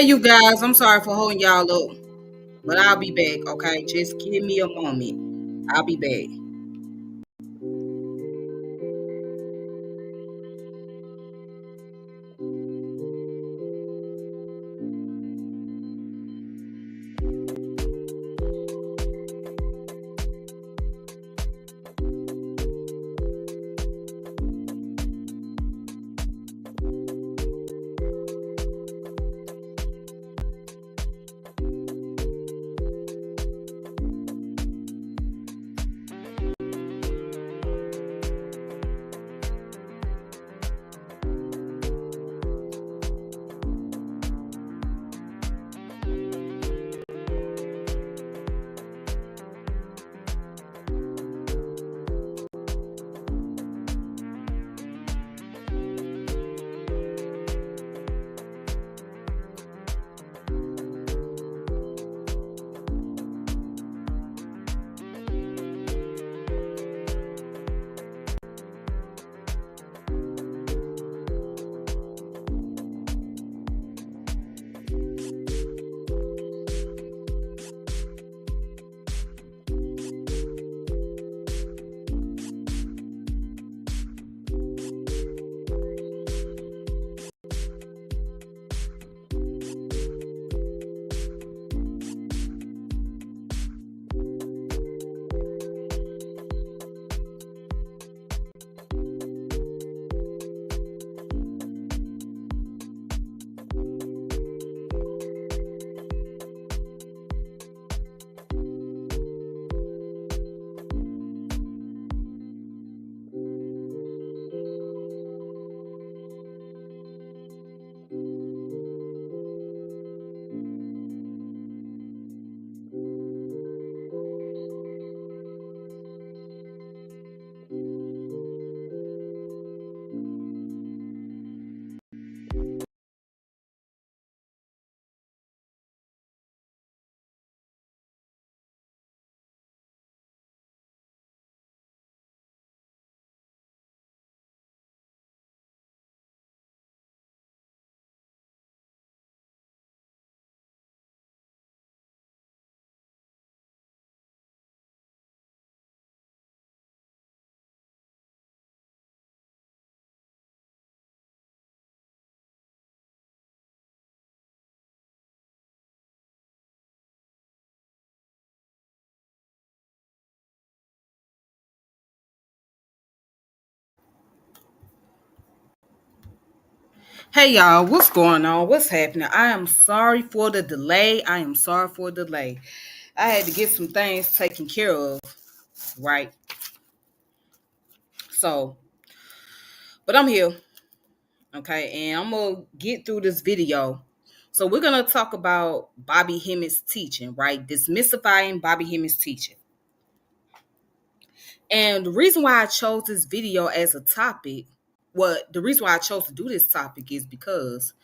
Hey, you guys, I'm sorry for holding y'all up, but I'll be back, okay? Just give me a moment. I'll be back. Hey, y'all, what's going on? What's happening? I am sorry for the delay. I am sorry for the delay. I had to get some things taken care of, right? So, but I'm here, okay? And I'm going to get through this video. So, we're going to talk about Bobby Hemmitt's teaching, right? Demystifying Bobby Hemmitt's teaching. And the reason why I chose this video as a topic, the reason why I chose to do this topic is because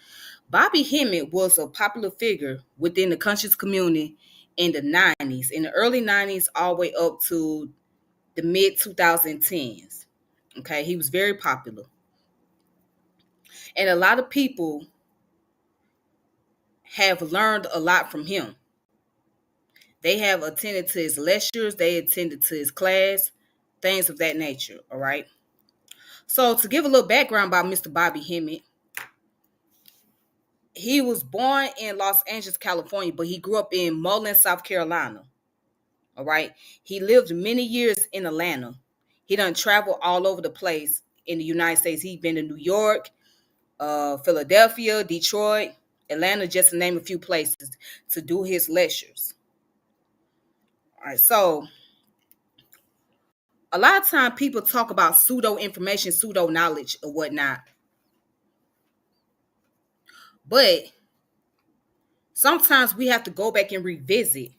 Bobby Hemmit was a popular figure within the conscious community in the 90s, in the early 90s, all the way up to the mid 2010s. Okay, he was very popular. And a lot of people have learned a lot from him. They have attended to his lectures, they attended to his class, things of that nature. All right. So, to give a little background about Mr. Bobby Hemmit, he was born in Los Angeles, California, but he grew up in Mullins, South Carolina. All right. He lived many years in Atlanta. He done traveled all over the place in the United States. He's been to New York, Philadelphia, Detroit, Atlanta, just to name a few places to do his lectures. All right. So a lot of time people talk about pseudo information, pseudo knowledge or whatnot. But sometimes we have to go back and revisit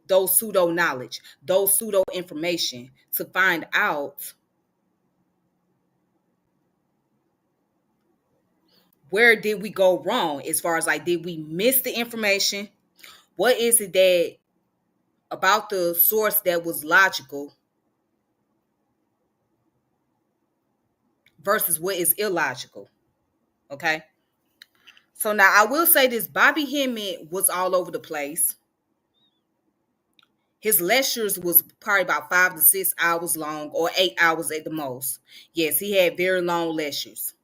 those pseudo knowledge, those pseudo information to find out where did we go wrong, as far as like, did we miss the information? What is it that about the source that was logical versus what is illogical? Okay. So now I will say this, Bobby Hemmit was all over the place. His lectures was probably about 5 to 6 hours long, or 8 hours at the most. Yes, he had very long lectures.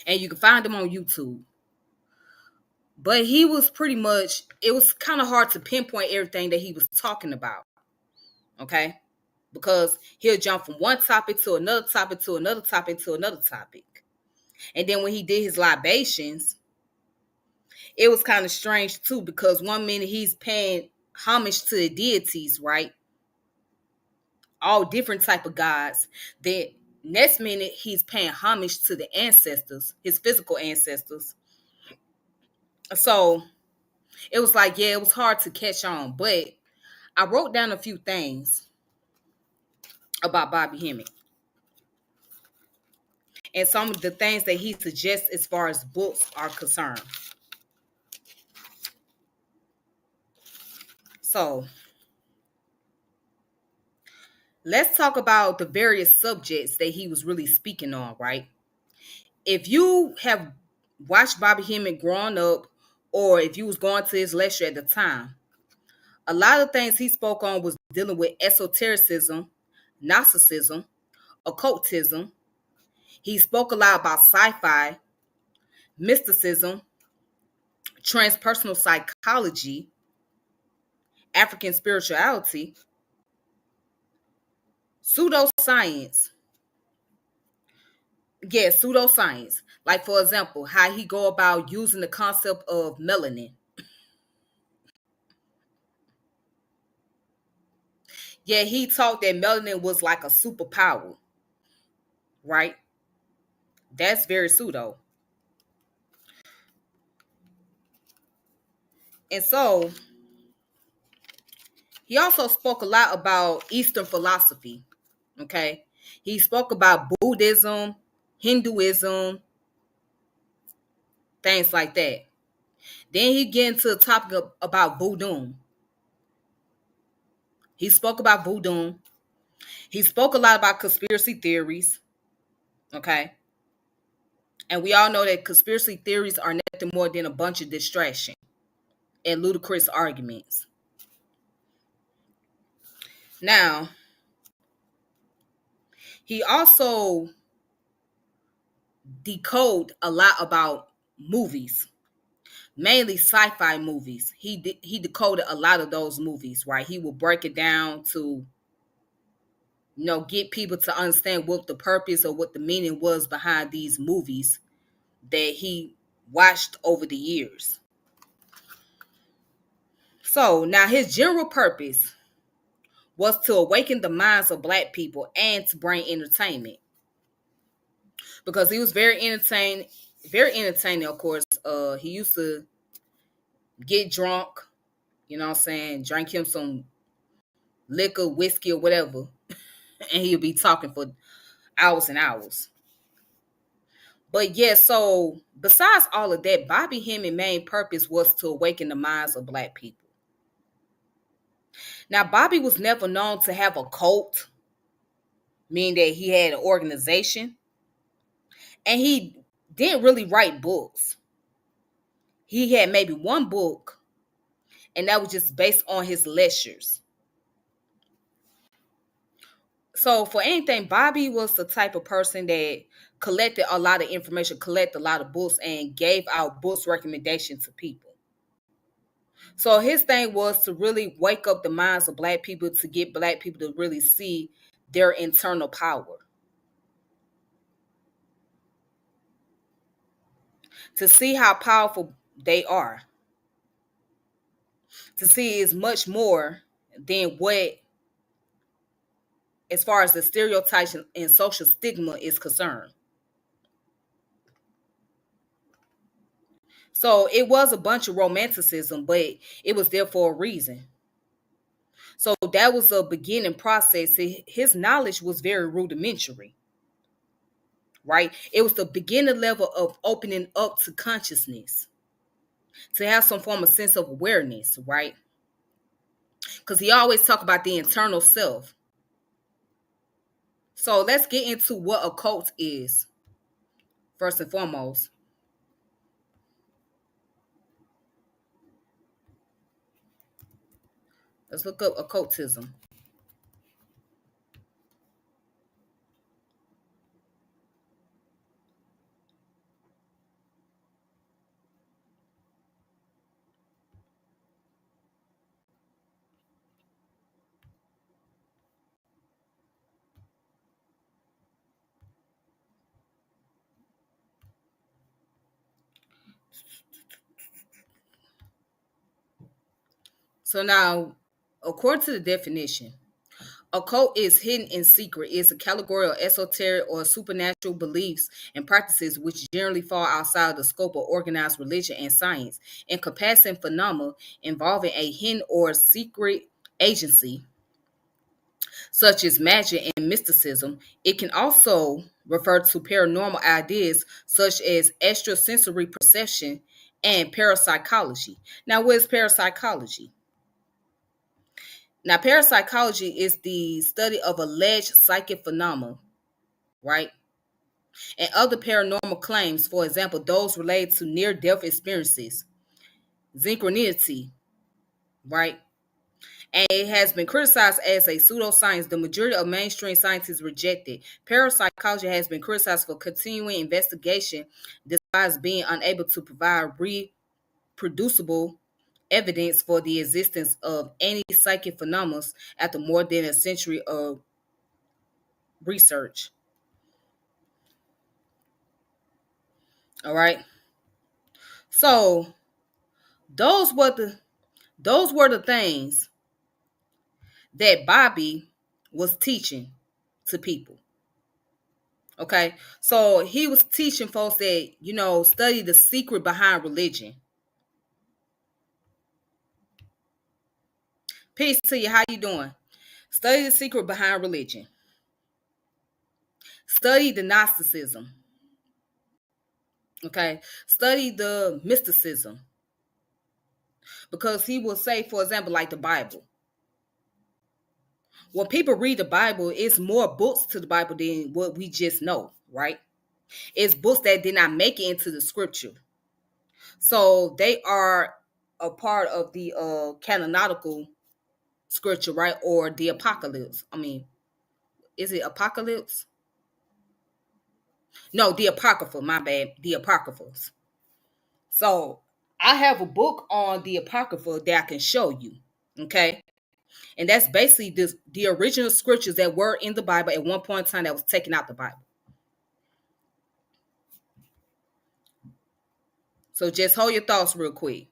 And you can find them on YouTube. But he was pretty much, it was kind of hard to pinpoint everything that he was talking about. Okay? Because he'll jump from one topic to another topic to another topic to another topic. And then when he did his libations, it was kind of strange too, because one minute he's paying homage to the deities, right? All different type of gods. Then next minute he's paying homage to the ancestors, his physical ancestors. So it was like, yeah, it was hard to catch on. But I wrote down a few things about Bobby Hemmit and some of the things that he suggests as far as books are concerned. So let's talk about the various subjects that he was really speaking on, right? If you have watched Bobby Hemmit growing up, or if you was going to his lecture at the time, a lot of things he spoke on was dealing with esotericism, Gnosticism, occultism. He spoke a lot about sci-fi, mysticism, transpersonal psychology, African spirituality, pseudoscience. Yeah, pseudoscience. Like, for example, how he go about using the concept of melanin. Yeah, he taught that melanin was like a superpower, right? That's very pseudo. And so he also spoke a lot about Eastern philosophy. Okay. He spoke about Buddhism, Hinduism, things like that. Then he get into the topic about voodoo. He spoke about voodoo. He spoke a lot about conspiracy theories. Okay. And we all know that conspiracy theories are nothing more than a bunch of distraction and ludicrous arguments. Now, he also decode a lot about movies, mainly sci-fi movies. He decoded a lot of those movies, right? He will break it down to, get people to understand what the purpose or what the meaning was behind these movies that he watched over the years. So now his general purpose was to awaken the minds of Black people and to bring entertainment, because he was very entertaining. Of course, he used to get drunk, what I'm saying, drink him some liquor, whiskey, or whatever, and he'll be talking for hours and hours. But yeah, so besides all of that, Bobby Hemmitt's main purpose was to awaken the minds of Black people. Now, Bobby was never known to have a cult, meaning that he had an organization, and he didn't really write books. He had maybe one book, and that was just based on his lectures. So for anything, Bobby was the type of person that collected a lot of information, collected a lot of books, and gave out books recommendations to people. So his thing was to really wake up the minds of Black people, to get Black people to really see their internal power, to see how powerful they are, to see is much more than what, as far as the stereotypes and social stigma is concerned. So it was a bunch of romanticism, but it was there for a reason. So that was a beginning process. His knowledge was very rudimentary, right? It was the beginning level of opening up to consciousness, to have some form of sense of awareness, right? Because he always talk about the internal self. So let's get into what a cult is, first and foremost. Let's look up occultism. So now, according to the definition, occult is hidden in secret. It's a category of esoteric or supernatural beliefs and practices which generally fall outside the scope of organized religion and science, encompassing phenomena involving a hidden or secret agency, such as magic and mysticism. It can also refer to paranormal ideas such as extrasensory perception and parapsychology. Now, what is parapsychology? Now, parapsychology is the study of alleged psychic phenomena, right? And other paranormal claims, for example, those related to near death experiences, synchronicity, right? And it has been criticized as a pseudoscience. The majority of mainstream scientists reject it. Parapsychology has been criticized for continuing investigation despite being unable to provide reproducible evidence for the existence of any psychic phenomena after more than a century of research. All right. So those were the those were the things that Bobby was teaching to people. Okay. So he was teaching folks that, study the secret behind religion. Peace to you. How you doing? Study the secret behind religion. Study the Gnosticism. Okay. Study the mysticism. Because he will say, for example, like the Bible. When people read the Bible, it's more books to the Bible than what we just know, right? It's books that did not make it into the scripture. So they are a part of the canonical scripture, right? Or the apocalypse. I mean, is it apocalypse? No, the apocrypha, my bad. The apocryphals. So I have a book on the apocrypha that I can show you. Okay. And that's basically the original scriptures that were in the Bible at one point in time that was taken out the Bible. So just hold your thoughts real quick.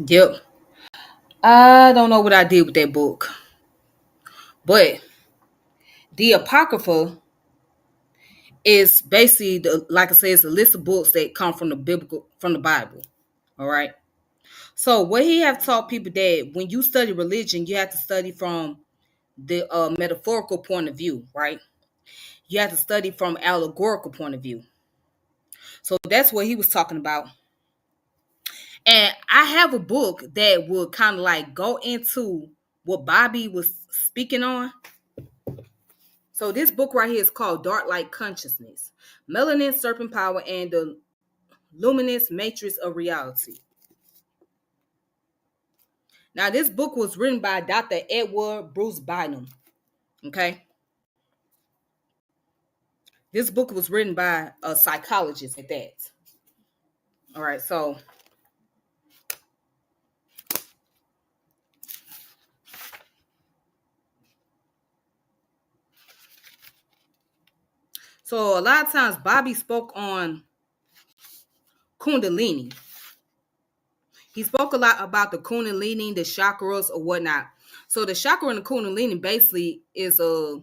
Yep. I don't know what I did with that book, but the Apocrypha is basically like I said, it's a list of books that come from the Bible. All right. So what he have taught people that when you study religion, you have to study from the metaphorical point of view, right? You have to study from allegorical point of view. So that's what he was talking about. And I have a book that would kind of like go into what Bobby was speaking on. So this book right here is called Dark Light Consciousness, Melanin, Serpent Power, and the Luminous Matrix of Reality. Now, this book was written by Dr. Edward Bruce Bynum. Okay. This book was written by a psychologist at that. All right. So a lot of times Bobby spoke on Kundalini. He spoke a lot about the Kundalini, the chakras, or whatnot. So the chakra and the Kundalini basically is a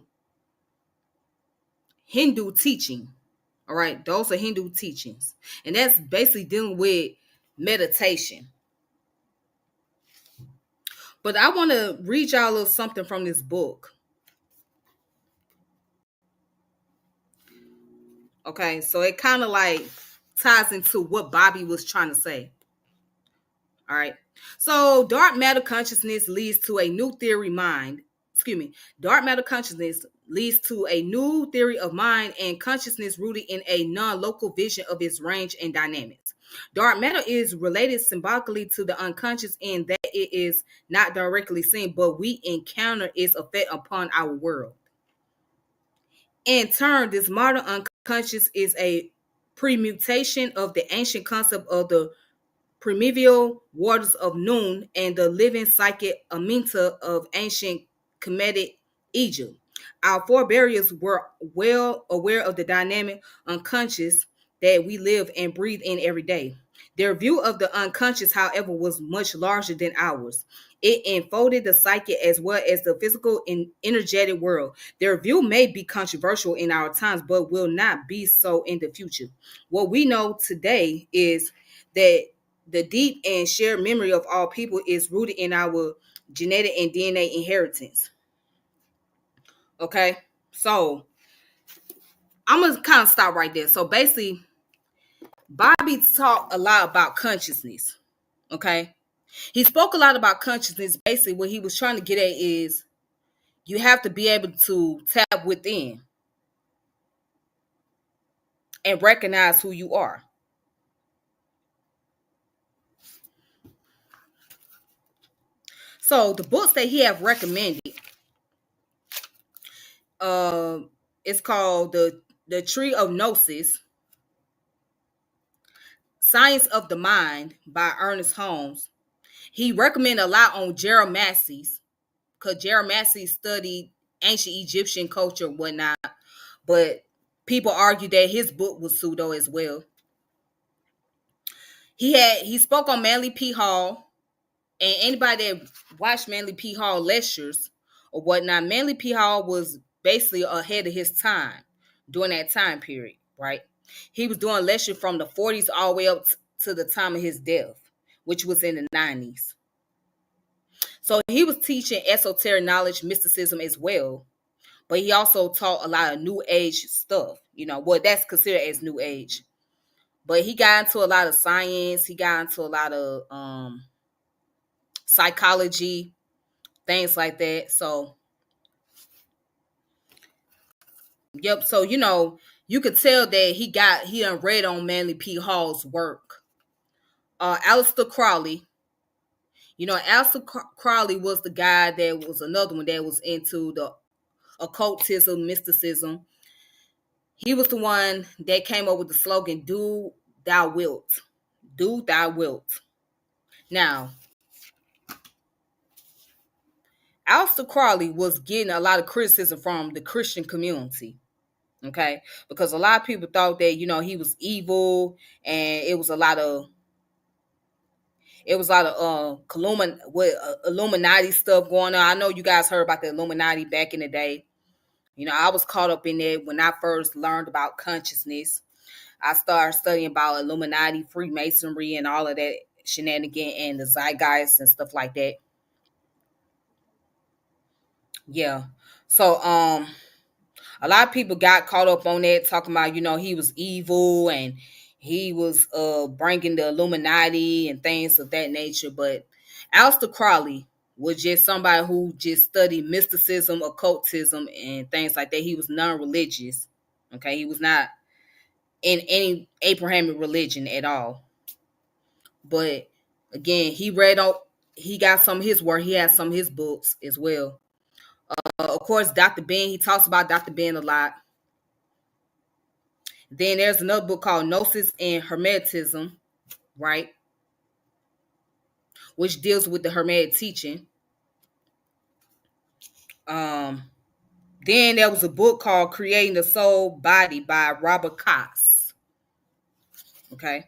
Hindu teaching. All right, those are Hindu teachings, and that's basically dealing with meditation. But I want to read y'all a little something from this book. Okay, so it kind of like ties into what Bobby was trying to say. All right. So dark matter consciousness leads to a new theory mind. Excuse me. Dark matter consciousness leads to a new theory of mind and consciousness rooted in a non-local vision of its range and dynamics. Dark matter is related symbolically to the unconscious in that it is not directly seen, but we encounter its effect upon our world. In turn, this modern unconscious is a permutation of the ancient concept of the primeval waters of Noon and the living psychic Aminta of ancient Kemetic Egypt. Our forebears were well aware of the dynamic unconscious that we live and breathe in every day. Their view of the unconscious, however, was much larger than ours. It enfolded the psyche as well as the physical and energetic world. Their view may be controversial in our times, but will not be so in the future. What we know today is that the deep and shared memory of all people is rooted in our genetic and DNA inheritance. Okay, so I'm gonna kind of stop right there. So basically, Bobby talked a lot about consciousness. Okay, he spoke a lot about consciousness. Basically, what he was trying to get at is you have to be able to tap within and recognize who you are. So the books that he have recommended, uh, it's called the Tree of Gnosis, Science of the Mind by Ernest Holmes. He recommended a lot on Gerald Massey's because Gerald Massey studied ancient Egyptian culture and whatnot, but people argue that his book was pseudo as well. He spoke on Manly P. Hall, and anybody that watched Manly P. Hall lectures or whatnot, Manly P. Hall was basically ahead of his time during that time period, right? He was doing lectures from the 40s all the way up to the time of his death, which was in the 90s. So he was teaching esoteric knowledge, mysticism as well. But he also taught a lot of new age stuff, what that's considered as new age. But he got into a lot of science, he got into a lot of psychology, things like that. So yep, so you could tell that he done read on Manly P. Hall's work. Aleister Crowley. Aleister Crowley was the guy that was another one that was into the occultism, mysticism. He was the one that came up with the slogan, do thou wilt. Do thou wilt. Now, Aleister Crowley was getting a lot of criticism from the Christian community. Okay? Because a lot of people thought that, he was evil and it was a lot of It was a lot of Illuminati stuff going on. I know you guys heard about the Illuminati back in the day. You know, I was caught up in it when I first learned about consciousness. I started studying about Illuminati, Freemasonry, and all of that shenanigan and the zeitgeist and stuff like that. Yeah. So a lot of people got caught up on that, talking about, he was evil and he was bringing the Illuminati and things of that nature. But Aleister Crowley was just somebody who just studied mysticism, occultism, and things like that. He was non-religious. Okay, he was not in any Abrahamic religion at all. But again, he got some of his work. He has some of his books as well. Of course, Dr. Ben, he talks about Dr. Ben a lot. Then there's another book called Gnosis and Hermetism, right? Which deals with the Hermetic teaching. Then there was a book called Creating the Soul Body by Robert Cox. Okay.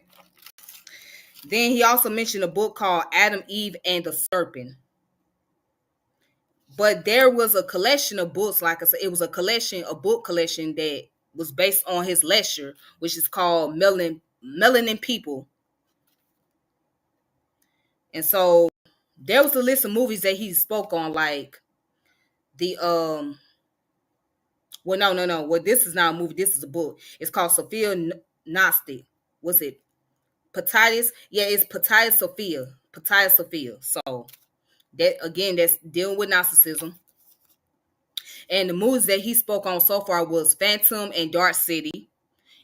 Then he also mentioned a book called Adam, Eve, and the Serpent. But there was a collection of books, like I said, it was a book collection that was based on his lecture, which is called Melanin People. And so there was a list of movies that he spoke on, like the well, no. Well, this is not a movie. This is a book. It's called Sophia Gnostic. What's it? Patatis? Yeah, it's Patatis Sophia. Patatis Sophia. So that again, that's dealing with Gnosticism. And the movies that he spoke on so far was Phantom and Dark City.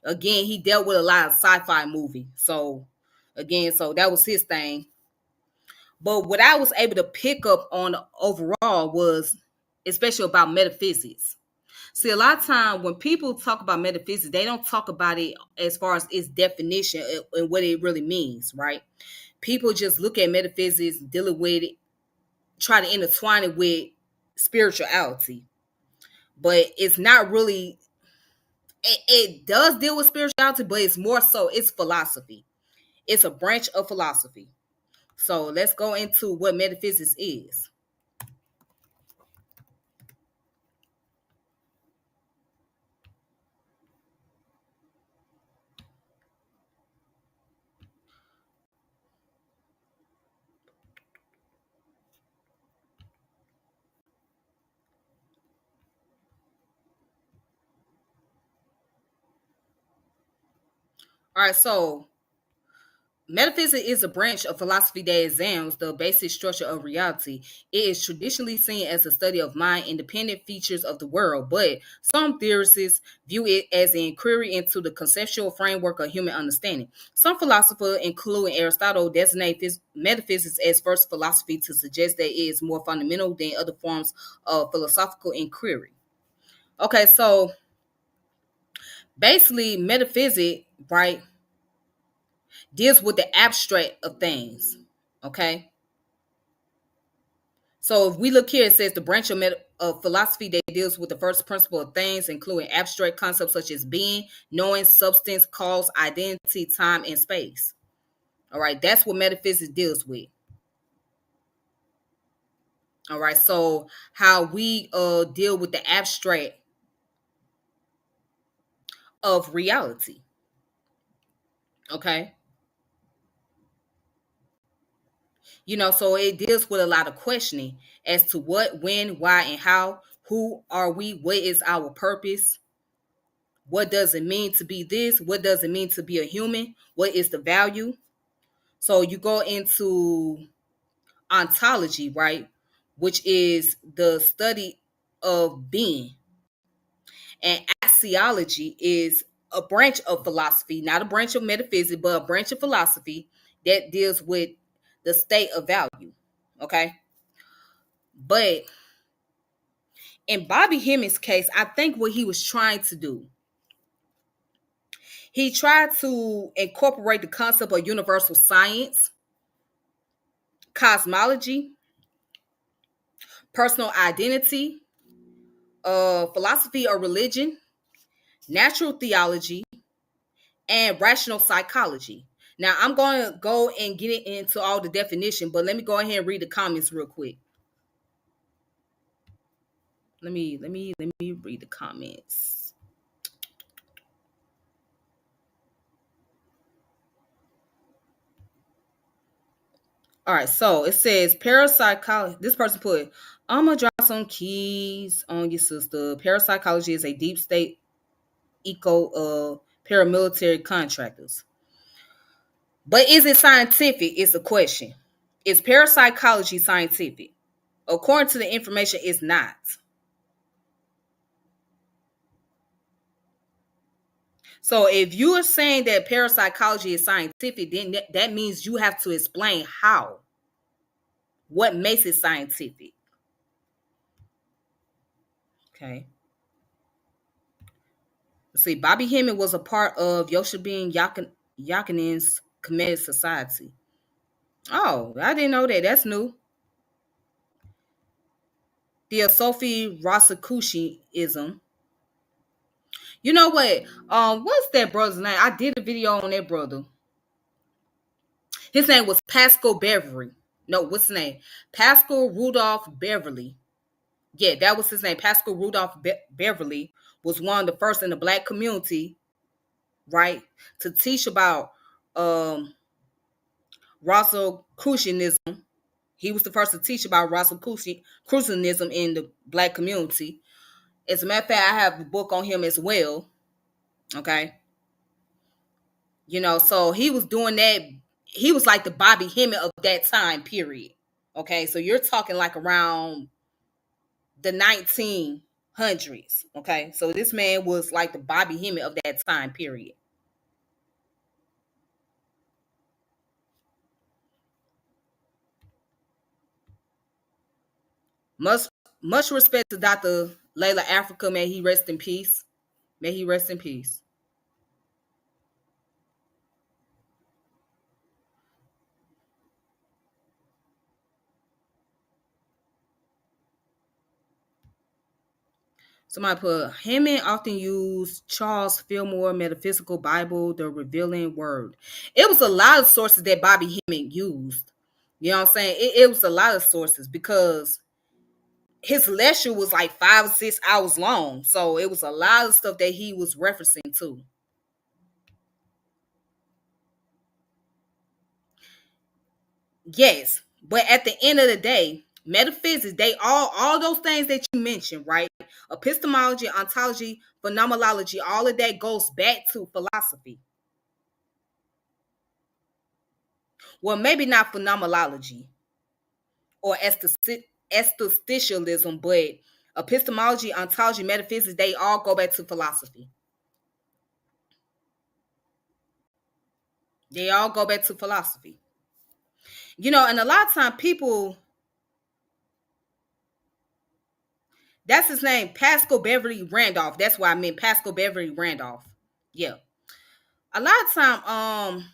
Again, he dealt with a lot of sci-fi movie. So again, so that was his thing. But what I was able to pick up on overall was especially about metaphysics. See, a lot of time when people talk about metaphysics, they don't talk about it as far as its definition and what it really means, right? People just look at metaphysics, dealing with it, try to intertwine it with spirituality. But it's not really, it does deal with spirituality, but it's more so, it's philosophy. It's a branch of philosophy. So let's go into what metaphysics is. All right, so metaphysics is a branch of philosophy that examines the basic structure of reality. It is traditionally seen as a study of mind-independent features of the world, but some theorists view it as an inquiry into the conceptual framework of human understanding. Some philosophers, including Aristotle, designate metaphysics as first philosophy to suggest that it is more fundamental than other forms of philosophical inquiry. Okay, so basically, metaphysics, right, deals with the abstract of things. Okay. So if we look here, it says the branch of philosophy that deals with the first principle of things, including abstract concepts such as being, knowing, substance, cause, identity, time, and space. All right. That's what metaphysics deals with. All right. So how we deal with the abstract of reality. Okay. So it deals with a lot of questioning as to what, when, why, and how. Who are we? What is our purpose? What does it mean to be this? What does it mean to be a human? What is the value? So you go into ontology, right? Which is the study of being. And axiology is a branch of philosophy, not a branch of metaphysics, but a branch of philosophy that deals with the state of value. Okay. But in Bobby Hemmitt's case, I think what he was trying to do, he tried to incorporate the concept of universal science, cosmology, personal identity, philosophy or religion, natural theology, and rational psychology. Now I'm going to go and get it into all the definition, but let me go ahead and read the comments real quick. Let me read the comments. All right, so it says parapsychology. This person put, I'm gonna drop some keys on your sister. Parapsychology is a deep state eco paramilitary contractors. But is it scientific? Is the question. Is parapsychology scientific? According to the information, it's not. So if you are saying that parapsychology is scientific, then that means you have to explain how. What makes it scientific? Okay. Let's see. Bobby Hemmit was a part of Yoshibin Yakinin's Comedic Society. Oh, I didn't know that. That's new. Theosophy Rosicrucianism. You know what? What's that brother's name? I did a video on that brother. His name was Pascal Beverly. No, what's his name? Pascal Rudolph Beverly. Yeah, that was his name. Pascal Rudolph Beverly was one of the first in the black community, right, to teach about Rosicrucianism. He was the first to teach about Rosicrucianism in the black community. As a matter of fact, I have a book on him as well. Okay. So he was doing that. He was like the Bobby Hemmit of that time period. Okay. So you're talking like around the 1900s. Okay. So this man was like the Bobby Hemmit of that time period. Much much respect to Dr. Layla Africa. May he rest in peace. May he rest in peace. Somebody put Hemmit often used Charles Fillmore Metaphysical Bible, the Revealing Word. It was a lot of sources that Bobby Hemmit used. You know what I'm saying? It was a lot of sources because his lecture was like 5 or 6 hours long. So it was a lot of stuff that he was referencing to. Yes. But at the end of the day, metaphysics, they all those things that you mentioned, right? Epistemology, ontology, phenomenology, all of that goes back to philosophy. Well, maybe not phenomenology or aestheticism, but epistemology, ontology, metaphysics, they all go back to philosophy. They all go back to philosophy. And a lot of time people, that's his name, Pascal Beverly Randolph. That's why I meant Pascal Beverly Randolph. Yeah. A lot of time,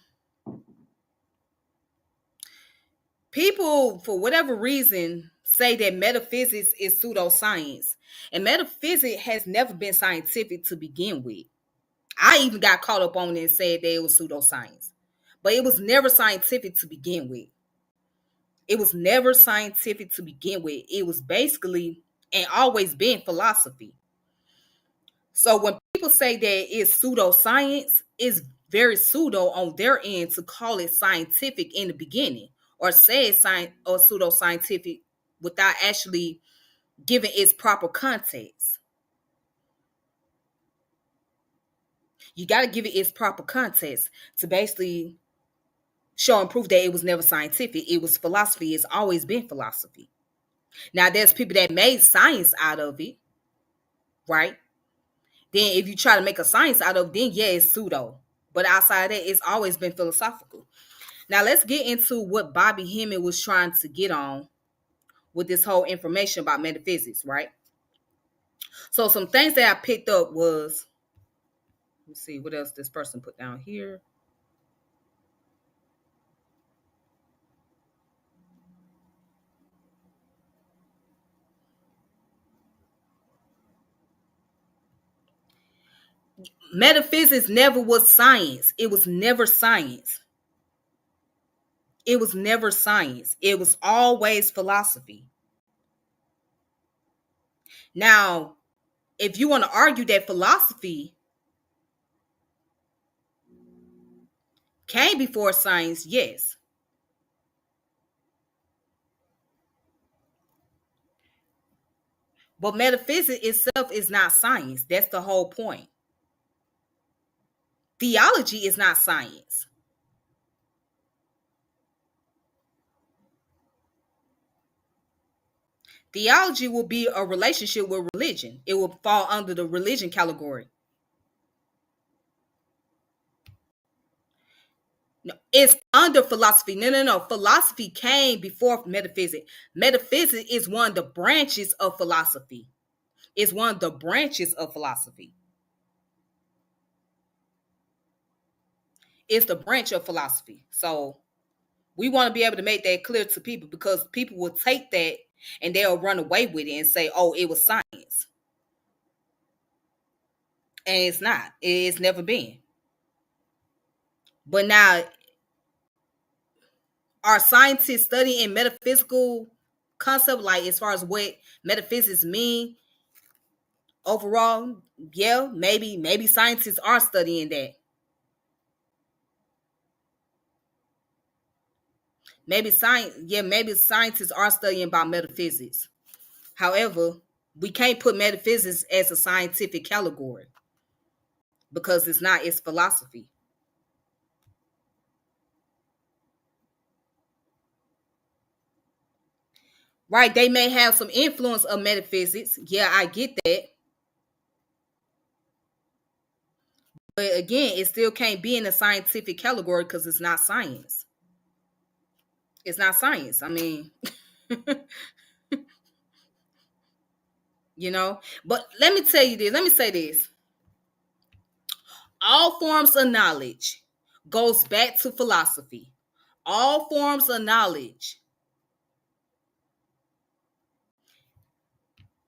people, for whatever reason, say that metaphysics is pseudoscience. And metaphysics has never been scientific to begin with. I even got caught up on it and said that it was pseudoscience. But it was never scientific to begin with. It was never scientific to begin with. It was basically and always been philosophy. So when people say that it's pseudoscience, it's very pseudo on their end to call it scientific in the beginning or say it's science or pseudoscientific without actually giving its proper context. You got to give it its proper context to basically show and prove that it was never scientific. It was philosophy. It's always been philosophy. Now, there's people that made science out of it, right? Then if you try to make a science out of it, then yeah, it's pseudo. But outside of that, it's always been philosophical. Now, let's get into what Bobby Hemmit was trying to get on with this whole information about metaphysics, right? So some things that I picked up was, let's see, what else this person put down here. Metaphysics never was science. It was never science. It was never science. It was always philosophy. Now, if you want to argue that philosophy came before science, yes. But metaphysics itself is not science. That's the whole point. Theology is not science. Theology will be a relationship with religion. It will fall under the religion category. No, it's under philosophy. No, no, no. Philosophy came before metaphysics. Metaphysics is one of the branches of philosophy. It's one of the branches of philosophy. It's the branch of philosophy. So we want to be able to make that clear to people, because people will take that and they'll run away with it and say, oh, it was science. And it's not. It's never been. But now, are scientists studying metaphysical concept, like as far as what metaphysics mean overall? Yeah, maybe scientists are studying that. Maybe scientists are studying about metaphysics. However, we can't put metaphysics as a scientific category because it's not. It's philosophy. Right? They may have some influence of metaphysics. Yeah, I get that. But again, it still can't be in a scientific category because it's not science. It's not science. I mean, But let me tell you this. Let me say this. All forms of knowledge goes back to philosophy. All forms of knowledge.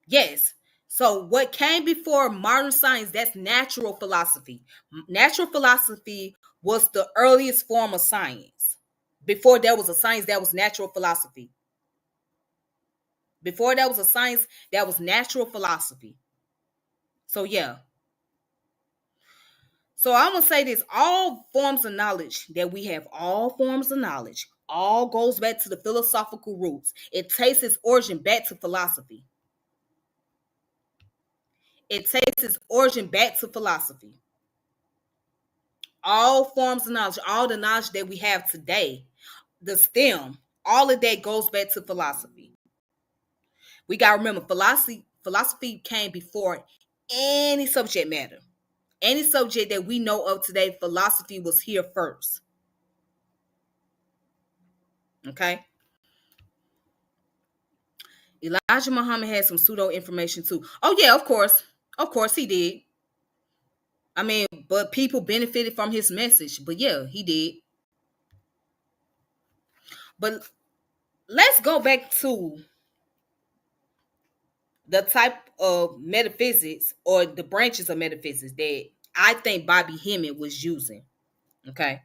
Yes. So what came before modern science, that's natural philosophy. Natural philosophy was the earliest form of science. Before there was a science, that was natural philosophy. Before there was a science, that was natural philosophy. So yeah. So I'm gonna say this: all forms of knowledge that we have, all forms of knowledge, all goes back to the philosophical roots. It takes its origin back to philosophy. It takes its origin back to philosophy. All forms of knowledge, all the knowledge that we have today, the STEM, all of that goes back to philosophy. We gotta remember, philosophy came before any subject matter. Any subject that we know of today, philosophy was here first. Okay. Elijah Muhammad had some pseudo information too. Oh yeah, of course. Of course he did. I mean, but people benefited from his message. But yeah, he did. But let's go back to the type of metaphysics or the branches of metaphysics that I think Bobby Hemmit was using. Okay.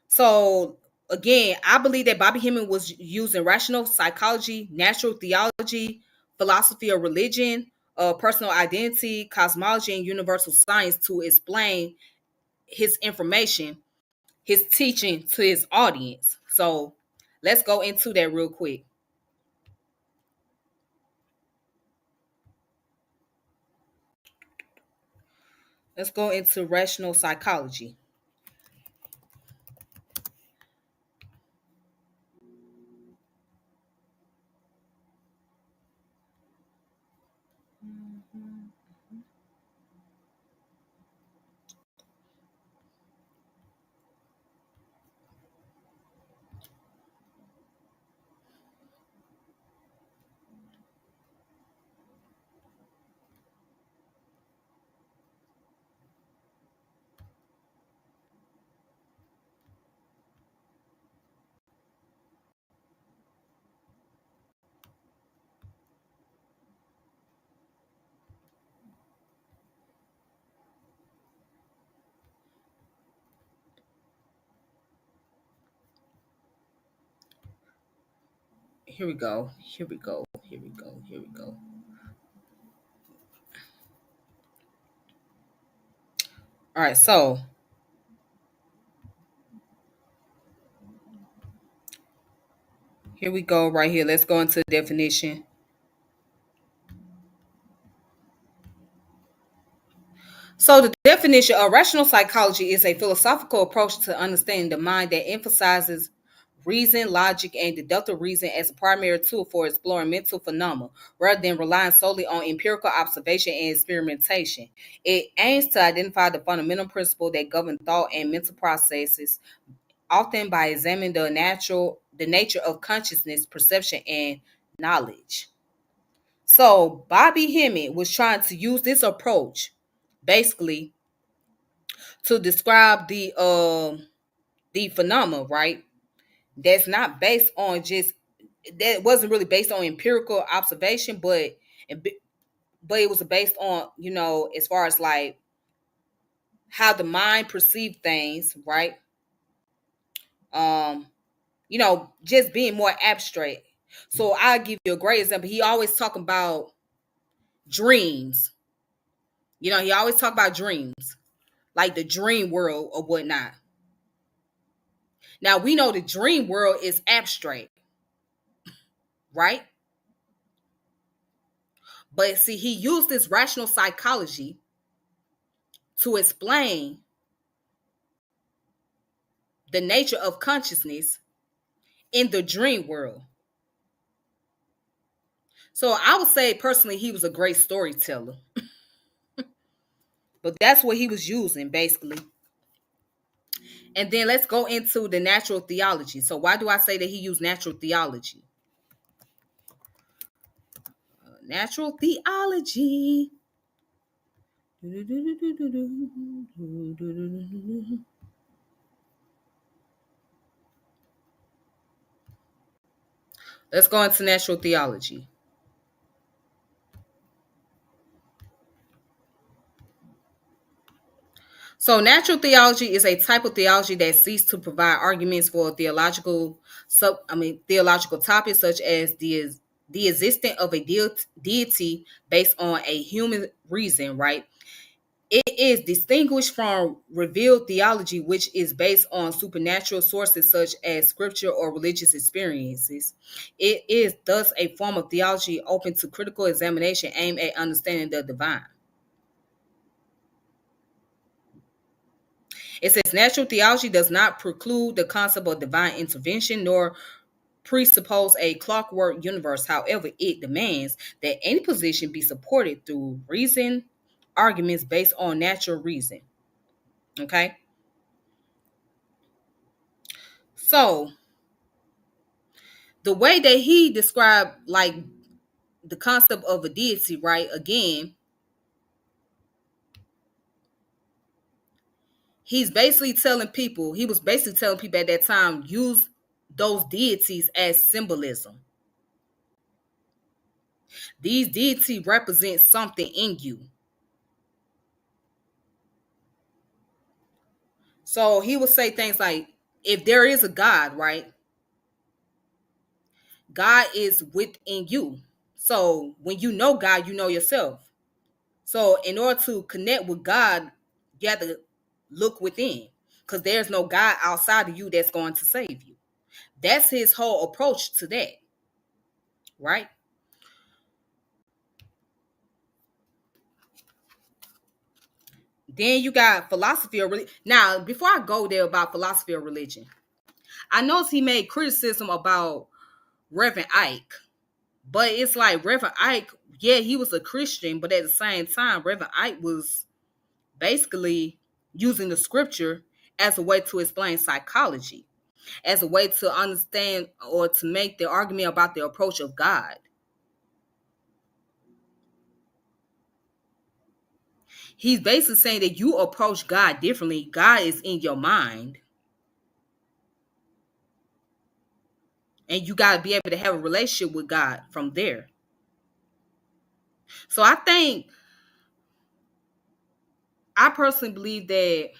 So again, I believe that Bobby Hemmit was using rational psychology, natural theology, philosophy of religion, personal identity, cosmology, and universal science to explain his information, his teaching to his audience. So let's go into that real quick. Let's go into rational psychology. here we go. Here we go. Here we go. Here we go. All right, so here we go right here. Let's go into the definition. So the definition of rational psychology is a philosophical approach to understanding the mind that emphasizes reason, logic, and deductive reason as a primary tool for exploring mental phenomena, rather than relying solely on empirical observation and experimentation. It aims to identify the fundamental principle that govern thought and mental processes, often by examining the nature of consciousness, perception, and knowledge. So Bobby Hemmit was trying to use this approach basically to describe the phenomena, right? That's not based on just that wasn't really based on empirical observation, but it was based on, as far as like how the mind perceived things, right? Um, just being more abstract. So I'll give you a great example. He always talk about dreams. He always talk about dreams, like the dream world or whatnot. Now we know the dream world is abstract, right? But see, he used this rational psychology to explain the nature of consciousness in the dream world. So I would say personally, he was a great storyteller. But that's what he was using basically. And then let's go into the natural theology. So why do I say that he used natural theology? Natural theology. Let's go into natural theology. So natural theology is a type of theology that seeks to provide arguments for theological topics such as the existence of a deity based on a human reason, right? It is distinguished from revealed theology, which is based on supernatural sources such as scripture or religious experiences. It is thus a form of theology open to critical examination aimed at understanding the divine. It says natural theology does not preclude the concept of divine intervention nor presuppose a clockwork universe. However, it demands that any position be supported through reason, arguments based on natural reason. Okay? So, the way that he described like the concept of a deity, right? Again, he was basically telling people at that time, use those deities as symbolism. These deities represent something in you. So he would say things like, if there is a God, right? God is within you. So when you know God, you know yourself. So in order to connect with God, you have to look within, because there's no God outside of you that's going to save you. That's his whole approach to that, right? Then you got philosophy of religion. Now, before I go there about philosophy of religion, I noticed he made criticism about Reverend Ike. But it's like Reverend Ike, yeah, he was a Christian, but at the same time, Reverend Ike was basically using the scripture as a way to explain psychology, as a way to understand or to make the argument about the approach of God. He's basically saying that you approach God differently. God is in your mind. And you got to be able to have a relationship with God from there. So I personally believe that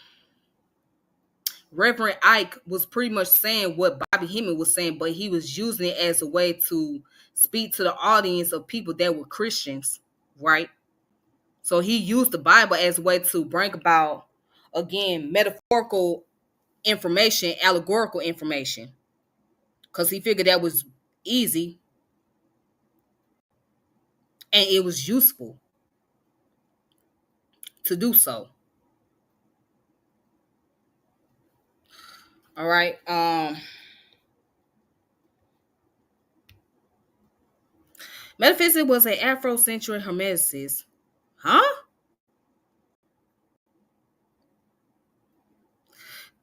Reverend Ike was pretty much saying what Bobby Hemmit was saying, but he was using it as a way to speak to the audience of people that were Christians, right? So he used the Bible as a way to bring about, again, metaphorical information, allegorical information, because he figured that was easy and it was useful to do so. All right. Metaphysics was an Afrocentric hermeticist. Huh?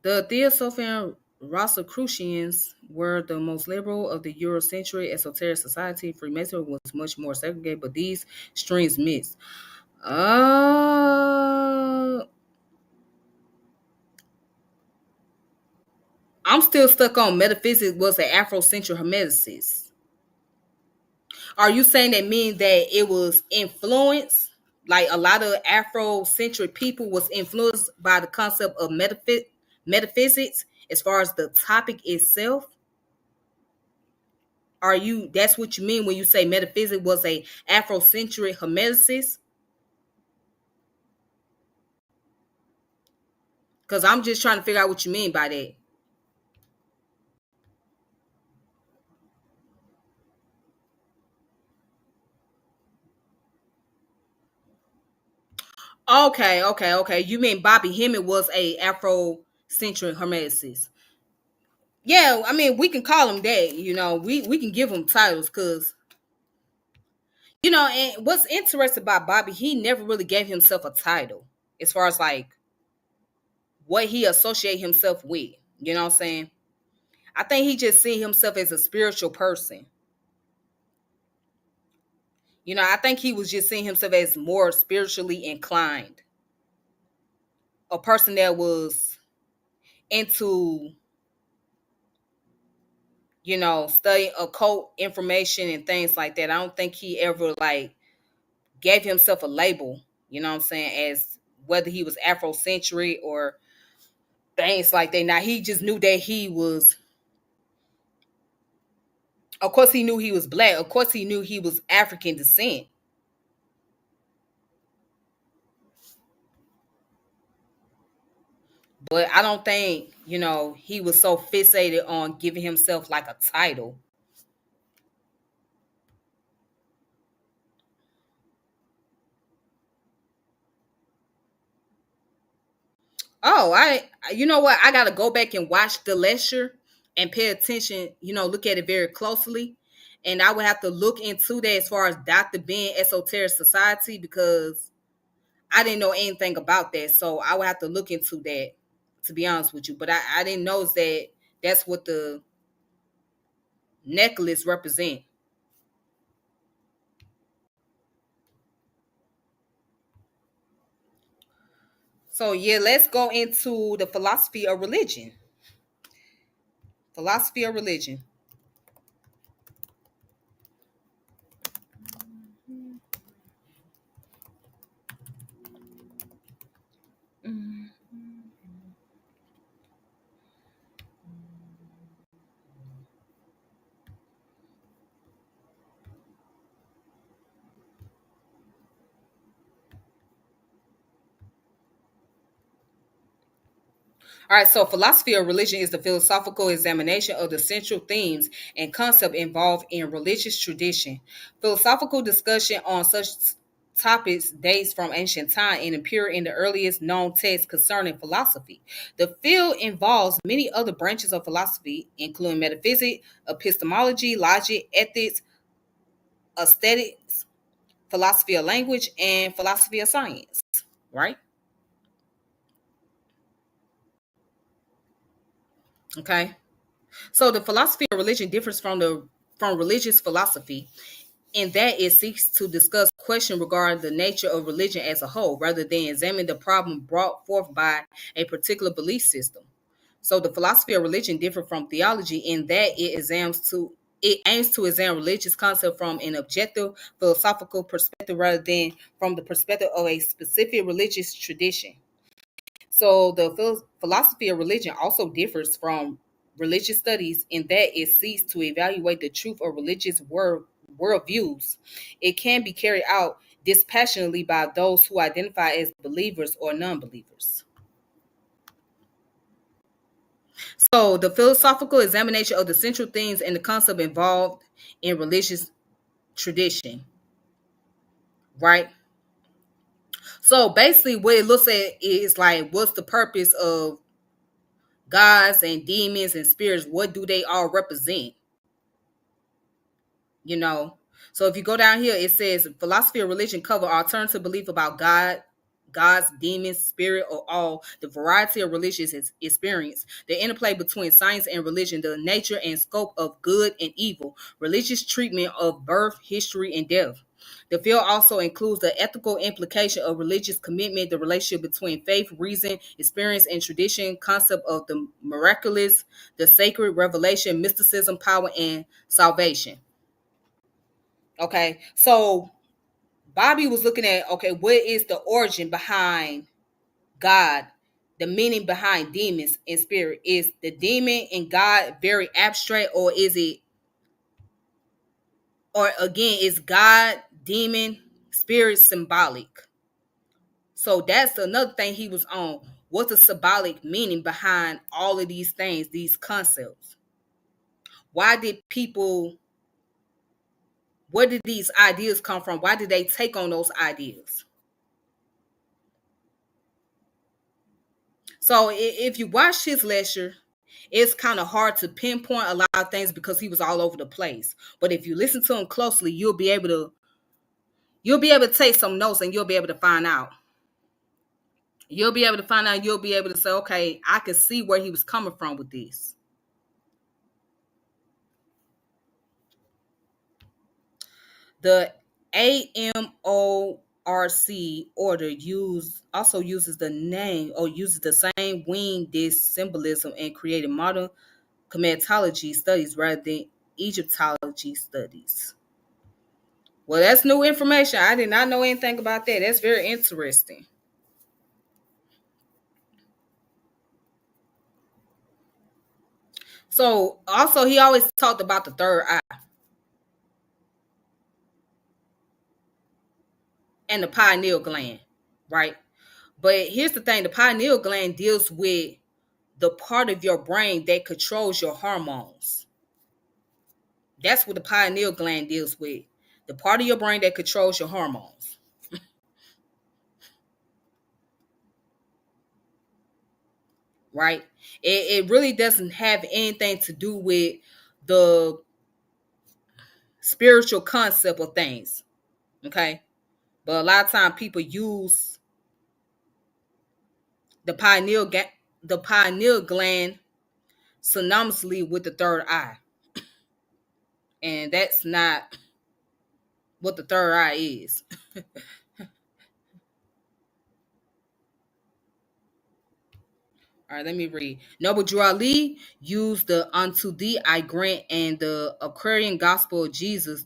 The Theosophian Rosicrucians were the most liberal of the Eurocentric esoteric society. Freemasonry was much more segregated, but these streams mixed. I'm still stuck on metaphysics was an Afrocentric hermeticist. Are you saying that means that it was influenced? Like a lot of Afrocentric people was influenced by the concept of metaphysics as far as the topic itself? Are you that's what you mean when you say metaphysics was a Afrocentric hermeticist? Because I'm just trying to figure out what you mean by that. Okay. You mean Bobby Hemmit was a Afrocentric hermeticist? Yeah, I mean we can call him that. We can give him titles because and what's interesting about Bobby, he never really gave himself a title as far as like what he associate himself with. You know what I'm saying? I think he just see himself as a spiritual person. I think he was just seeing himself as more spiritually inclined, a person that was into, studying occult information and things like that. I don't think he ever like gave himself a label, you know what I'm saying, as whether he was Afrocentric or things like that. Now he just knew that he was, of course he knew he was black. Of course he knew he was African descent. But I don't think, he was so fixated on giving himself like a title. Oh, you know what? I got to go back and watch the lecture and pay attention, look at it very closely. And I would have to look into that as far as Dr. Ben Esoteric Society because I didn't know anything about that. So I would have to look into that, to be honest with you. But I didn't know that that's what the necklace represent. So yeah, let's go into the philosophy of religion. Philosophy of religion. All right, so philosophy of religion is the philosophical examination of the central themes and concepts involved in religious tradition. Philosophical discussion on such topics dates from ancient time and appear in the earliest known texts concerning philosophy. The field involves many other branches of philosophy, including metaphysics, epistemology, logic, ethics, aesthetics, philosophy of language, and philosophy of science. Right? Okay. So the philosophy of religion differs from religious philosophy in that it seeks to discuss questions regarding the nature of religion as a whole, rather than examine the problem brought forth by a particular belief system. So the philosophy of religion differs from theology in that it aims to examine religious concept from an objective philosophical perspective rather than from the perspective of a specific religious tradition. So the philosophy of religion also differs from religious studies in that it seeks to evaluate the truth of religious worldviews. It can be carried out dispassionately by those who identify as believers or non-believers. So the philosophical examination of the central themes and the concept involved in religious tradition, right? So basically what it looks at is like, what's the purpose of gods and demons and spirits? What do they all represent? you know. So if you go down here, it says philosophy of religion cover alternative belief about God, gods, demons, spirit, or all, the variety of religious experience, the interplay between science and religion, the nature and scope of good and evil, religious treatment of birth, history, and death. The field also includes the ethical implication of religious commitment, the relationship between faith, reason, experience, and tradition, concept of the miraculous, the sacred, revelation, mysticism, power, and salvation. Okay, so Bobby was looking at, okay, what is the origin behind God, the meaning behind demons and spirit? Is the demon and God very abstract, or is it, or again, is God, demon, spirit symbolic? So that's another thing he was on. What's the symbolic meaning behind all of these things, these concepts? Why did people, where did these ideas come from? Why did they take on those ideas? So if you watch his lecture, it's kind of hard to pinpoint a lot of things because he was all over the place. But if you listen to him closely, you'll be able to take some notes and you'll be able to find out. You'll be able to find out, you'll be able to say, okay, I can see where he was coming from with this. The AMORC order also uses the name, or uses the same wing disc symbolism and created modern cometology studies rather than Egyptology studies. Well, that's new information. I did not know anything about that. That's very interesting. So, also, he always talked about the third eye and the pineal gland, right? But here's the thing, the pineal gland deals with the part of your brain that controls your hormones. That's what the pineal gland deals with. The part of your brain that controls your hormones, right? It really doesn't have anything to do with the spiritual concept of things, okay? But a lot of times people use the pineal gland synonymously with the third eye, and that's not what the third eye is. All right, let me read. Noble Drew Ali used the "Unto Thee I Grant" and the Aquarian Gospel of Jesus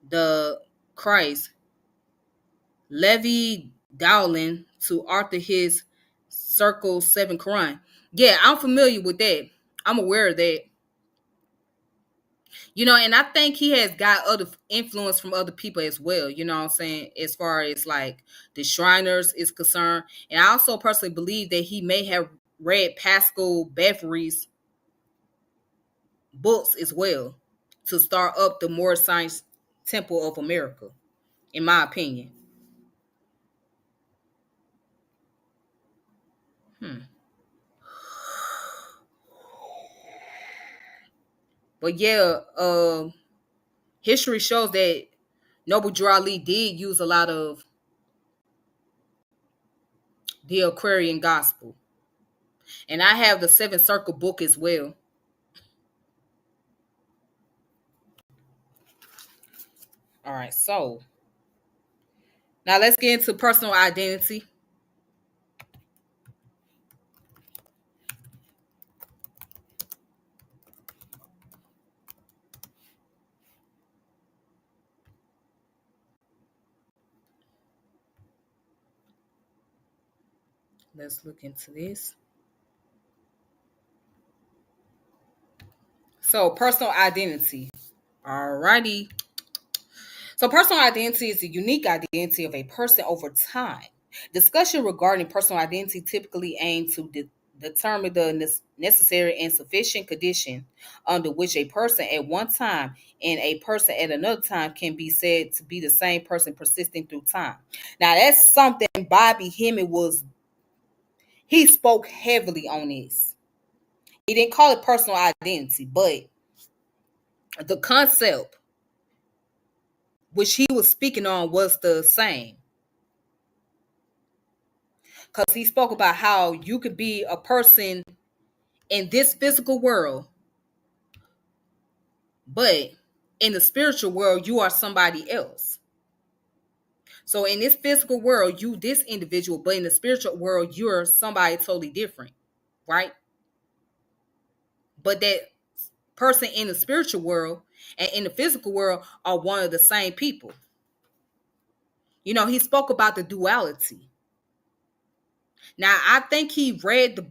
the Christ, Levi Dowling, to author his Circle 7 Quran. Yeah, I'm familiar with that. I'm aware of that. And I think he has got other influence from other people as well, you know what I'm saying, as far as like the Shriners is concerned. And I also personally believe that he may have read Pascal Bethany's books as well to start up the More Science Temple of America, in my opinion. Hmm. But yeah, history shows that Noble Drew Ali did use a lot of the Aquarian Gospel. And I have the Seven Circle book as well. All right, so now let's get into personal identity. Let's look into this. So, personal identity. Alrighty. So, personal identity is the unique identity of a person over time. Discussion regarding personal identity typically aim to determine the necessary and sufficient condition under which a person at one time and a person at another time can be said to be the same person persisting through time. Now, that's something Bobby Hemmit he spoke heavily on this. He didn't call it personal identity, but the concept which he was speaking on was the same. Because he spoke about how you could be a person in this physical world, but in the spiritual world, you are somebody else. So in this physical world, you this individual, but in the spiritual world, you're somebody totally different, right? But that person in the spiritual world and in the physical world are one of the same people. You know, he spoke about the duality. Now, I think he read the,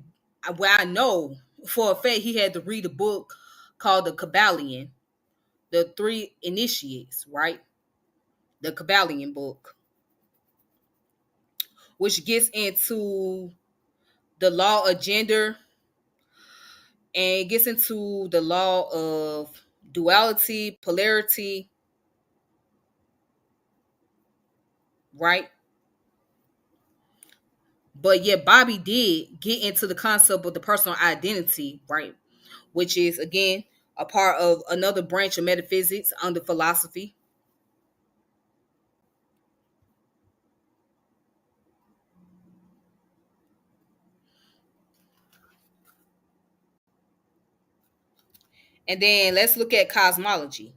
well, I know for a fact he had to read a book called The Kabbalion, the Three Initiates, right? The Kabbalion book, which gets into the law of gender and it gets into the law of duality, polarity, right? But yeah, Bobby did get into the concept of the personal identity, right? Which is, again, a part of another branch of metaphysics under philosophy. And then let's look at cosmology.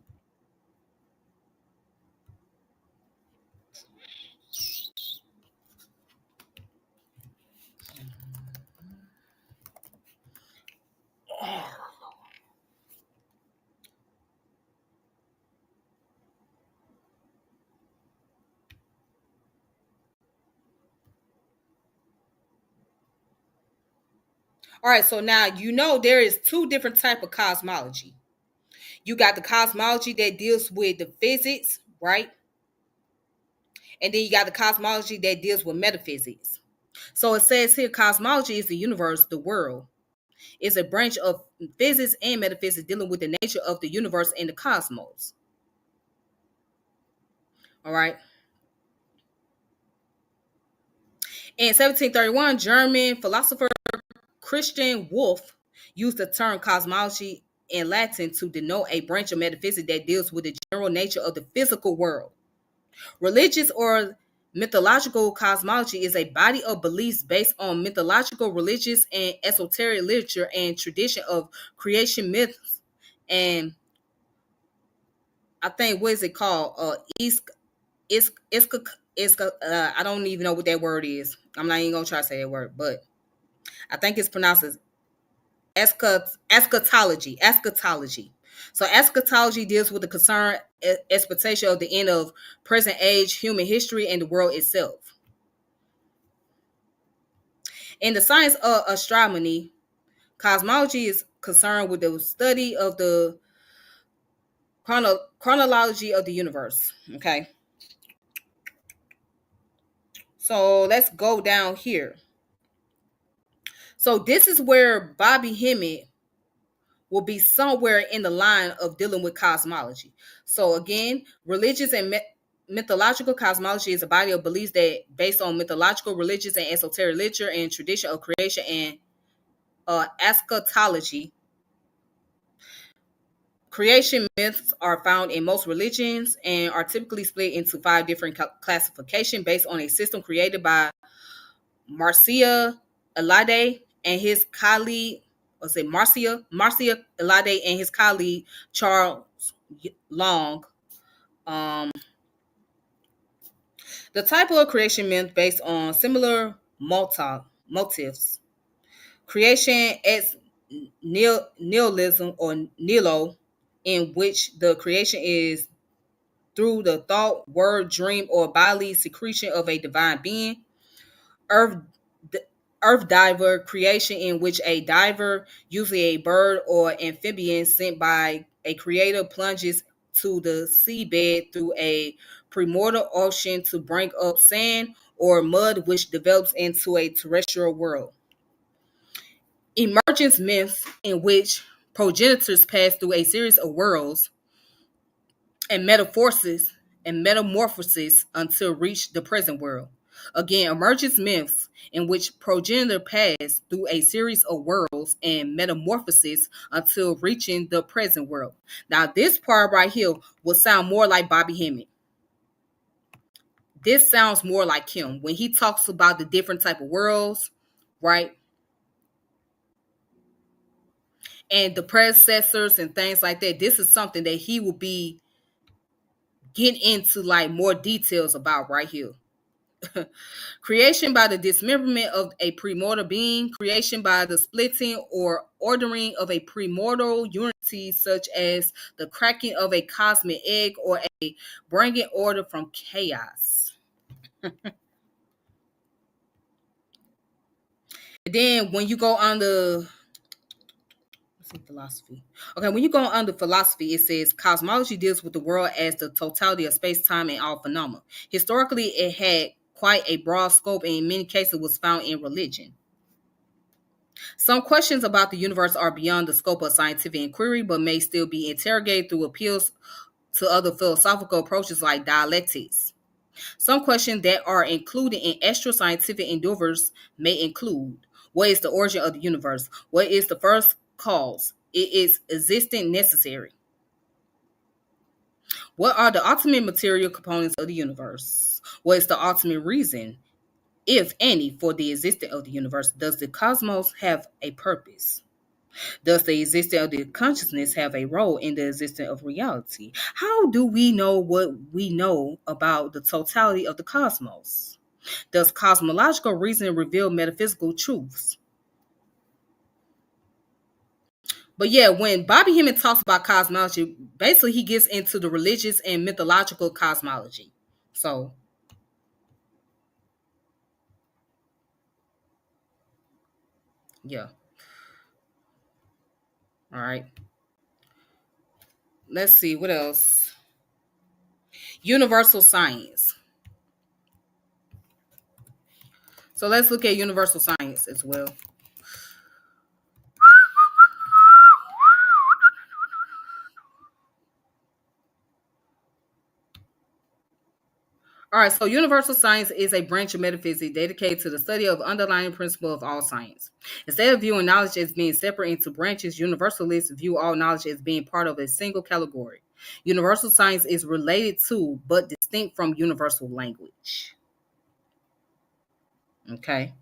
All right, so now you know there is two different type of cosmology. You got the cosmology that deals with the physics, right? And then you got the cosmology that deals with metaphysics. So it says here cosmology is the universe, the world. It's a branch of physics and metaphysics dealing with the nature of the universe and the cosmos. All right. In 1731, German philosopher Christian Wolff used the term cosmology in Latin to denote a branch of metaphysics that deals with the general nature of the physical world. Religious or mythological cosmology is a body of beliefs based on mythological, religious, and esoteric literature and tradition of creation myths. And I think, what is it called? I don't even know what that word is. I'm not even gonna try to say that word, but I think it's pronounced as eschatology. Eschatology. So eschatology deals with the concern expectation of the end of present age, human history, and the world itself. In the science of astronomy, cosmology is concerned with the study of the chronology of the universe. Okay. So let's go down here. So this is where Bobby Hemmit will be somewhere in the line of dealing with cosmology. So again, religious and mythological cosmology is a body of beliefs that based on mythological, religious, and esoteric literature and tradition of creation and eschatology. Creation myths are found in most religions and are typically split into five different classifications based on a system created by Marcia Alade and his colleague, Marcia Alade and his colleague Charles Long. Um, the type of creation myth based on similar motifs. Creation as nihilism or nilo, in which the creation is through the thought, word, dream, or bodily secretion of a divine being. Earth, Earth diver, creation in which a diver, usually a bird or amphibian sent by a creator, plunges to the seabed through a primordial ocean to bring up sand or mud, which develops into a terrestrial world. Emergence myths in which progenitors pass through a series of worlds and metamorphosis until reach the present world. Again, emergence myths in which progenitor pass through a series of worlds and metamorphosis until reaching the present world. Now, this part right here will sound more like Bobby Hemmit. This sounds more like him when he talks about the different type of worlds, right? And the predecessors and things like that. This is something that he will be getting into like more details about right here. Creation by the dismemberment of a primordial being, creation by the splitting or ordering of a primordial unity, such as the cracking of a cosmic egg or a bringing order from chaos. And then when you go on the philosophy. Okay, when you go on the philosophy, it says cosmology deals with the world as the totality of space, time, and all phenomena. Historically, it had quite a broad scope and in many cases was found in religion. Some questions about the universe are beyond the scope of scientific inquiry, but may still be interrogated through appeals to other philosophical approaches like dialectics. Some questions that are included in extra scientific endeavors may include: what is the origin of the universe? What is the first cause? It is existent necessary. What are the ultimate material components of the universe? What is the ultimate reason, if any, for the existence of the universe? Does the cosmos have a purpose? Does the existence of the consciousness have a role in the existence of reality? How do we know what we know about the totality of the cosmos? Does cosmological reasoning reveal metaphysical truths? But yeah, when Bobby Hemmit talks about cosmology, basically he gets into the religious and mythological cosmology. So, yeah. All right. Let's see what else. Universal science. So let's look at universal science as well. All right, so universal science is a branch of metaphysics dedicated to the study of underlying principle of all science. Instead of viewing knowledge as being separate into branches, universalists view all knowledge as being part of a single category. Universal science is related to, but distinct from universal language. Okay.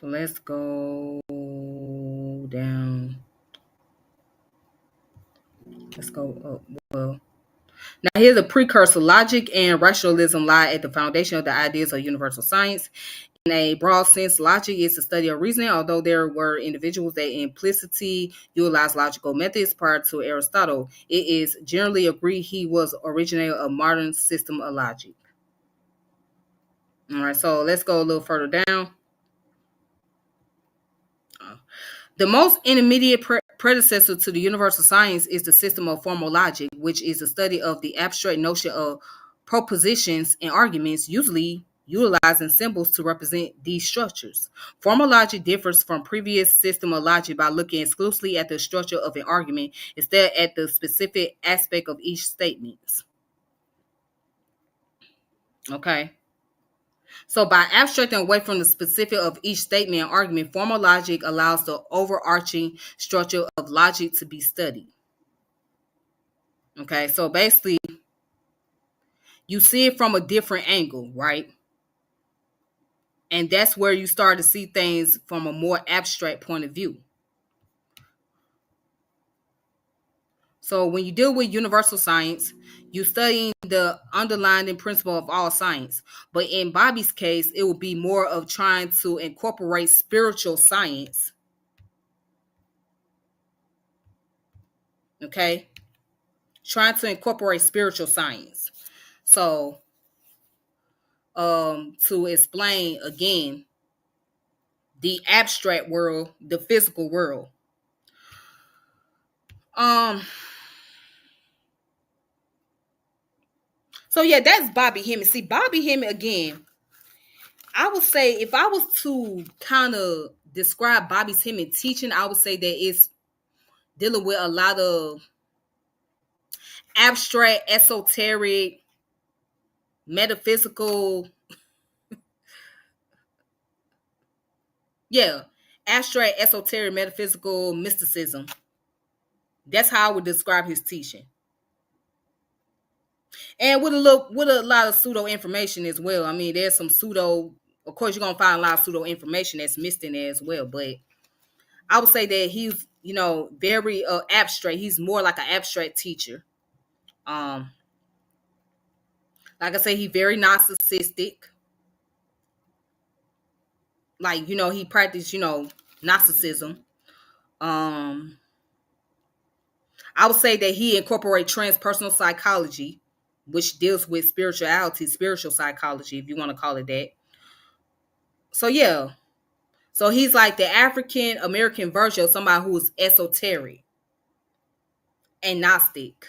So let's go down. Let's go up. Well, now here's a precursor. Logic and rationalism lie at the foundation of the ideas of universal science. In a broad sense, logic is the study of reasoning, although there were individuals that implicitly utilized logical methods prior to Aristotle. It is generally agreed he was originator of modern system of logic. All right, so let's go a little further down. The most intermediate predecessor to the universal science is the system of formal logic, which is the study of the abstract notion of propositions and arguments, usually utilizing symbols to represent these structures. Formal logic differs from previous system of logic by looking exclusively at the structure of an argument instead at the specific aspect of each statement. Okay. So by abstracting away from the specific of each statement and argument, formal logic allows the overarching structure of logic to be studied. Okay, so basically, you see it from a different angle, right? And that's where you start to see things from a more abstract point of view. So when you deal with universal science, you're studying the underlying principle of all science. But in Bobby's case, it will be more of trying to incorporate spiritual science. Okay? trying to incorporate spiritual science. So, to explain again the abstract world, the physical world. Um, so yeah, that's Bobby Hemmit. See, Bobby Hemmit again, I would say if I was to kind of describe Bobby Hemmit teaching, I would say that it's dealing with a lot of abstract, esoteric, metaphysical, yeah, abstract, esoteric, metaphysical mysticism. That's how I would describe his teaching. And with a lot of pseudo information as well. I mean, there's some pseudo. Of course, you're gonna find a lot of pseudo information that's missed in there as well. But I would say that he's, very abstract. He's more like an abstract teacher. Um, like I say, he's very narcissistic. Like, he practiced, narcissism. Um, I would say that he incorporates transpersonal psychology, which deals with spirituality, spiritual psychology, if you want to call it that. So yeah. So he's like the African American version of somebody who is esoteric and Gnostic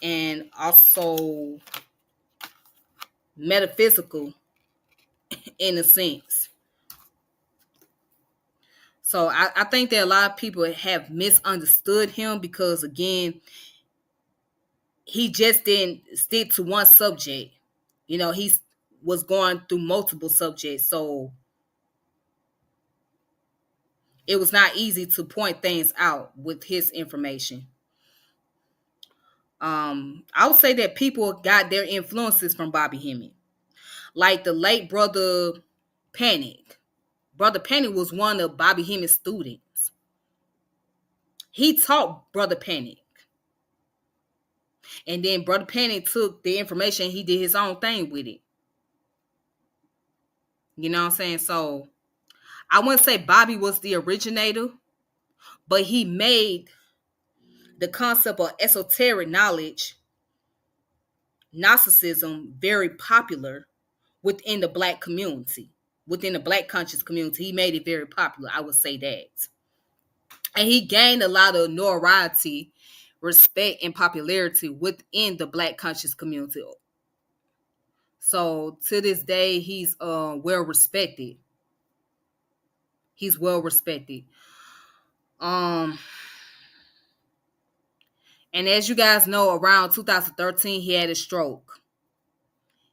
and also metaphysical in a sense. So I think that a lot of people have misunderstood him because, again, he just didn't stick to one subject. He was going through multiple subjects. So it was not easy to point things out with his information. I would say that people got their influences from Bobby Hemmit. Like the late Brother Panic. Brother Panic was one of Bobby Hemmitt's students. He taught Brother Panic. And then Brother Panic took the information, he did his own thing with it. You know what I'm saying? So I wouldn't say Bobby was the originator, but he made the concept of esoteric knowledge, Gnosticism, very popular within the Black community, within the Black conscious community. He made it very popular. I would say that. And he gained a lot of notoriety, respect, and popularity within the Black conscious community. So to this day, he's well respected. He's well respected. And as you guys know, around 2013, he had a stroke.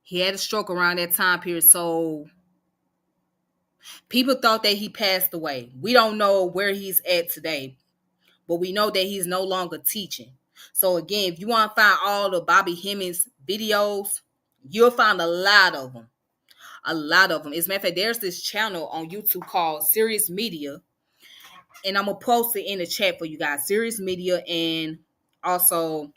He had a stroke around that time period. So people thought that he passed away. We don't know where he's at today, but we know that he's no longer teaching. So again, if you want to find all the Bobby Hemmings videos, you'll find a lot of them. A lot of them. As a matter of fact, there's this channel on YouTube called Serious Media, and I'm going to post it in the chat for you guys. Serious Media, and also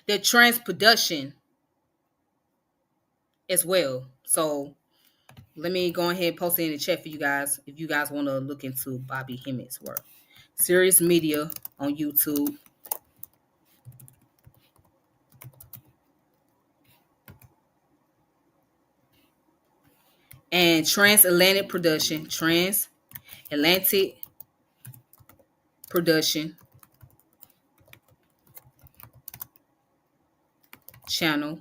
the trans production as well. So let me go ahead and post it in the chat for you guys if you guys want to look into Bobby Hemmitt's work. Serious Media on YouTube. And Transatlantic Production. Transatlantic Production channel.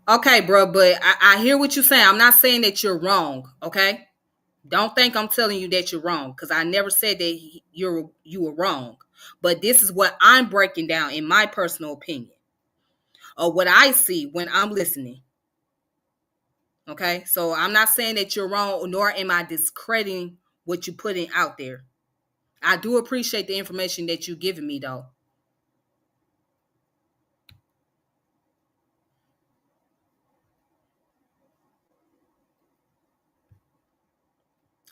Okay, bro, but I hear what you're saying. I'm not saying that you're wrong, okay? Don't think I'm telling you that you're wrong, because I never said that you were wrong. But this is what I'm breaking down in my personal opinion, or what I see when I'm listening. Okay, so I'm not saying that you're wrong, nor am I discrediting what you're putting out there. I do appreciate the information that you're giving me, though.